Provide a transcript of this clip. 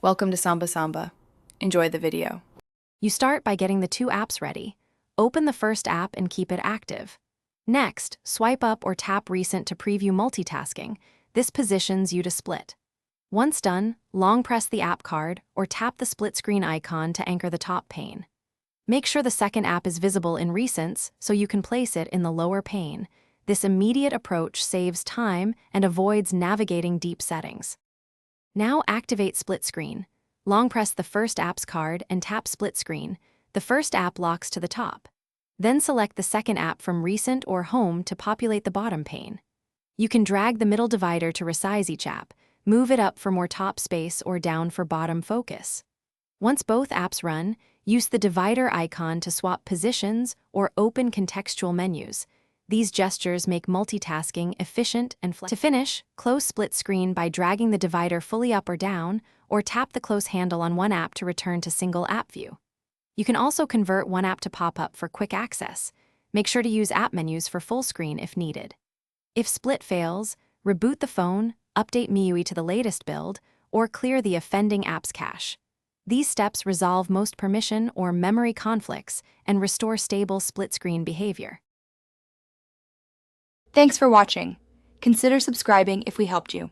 Welcome to Samba Samba. Enjoy the video. You start by getting the two apps ready. Open the first app and keep it active. Next, swipe up or tap Recent to preview multitasking. This positions you to split. Once done, long press the app card or tap the split screen icon to anchor the top pane. Make sure the second app is visible in Recents so you can place it in the lower pane. This immediate approach saves time and avoids navigating deep settings. Now activate split screen. Long press the first app's card and tap split screen. The first app locks to the top. Then select the second app from Recent or Home to populate the bottom pane. You can drag the middle divider to resize each app, move it up for more top space or down for bottom focus. Once both apps run, use the divider icon to swap positions or open contextual menus. These gestures make multitasking efficient and flexible. To finish, close split screen by dragging the divider fully up or down, or tap the close handle on one app to return to single app view. You can also convert one app to pop-up for quick access. Make sure to use app menus for full screen if needed. If split fails, reboot the phone, update MIUI to the latest build, or clear the offending apps cache. These steps resolve most permission or memory conflicts and restore stable split-screen behavior. Thanks for watching. Consider subscribing if we helped you.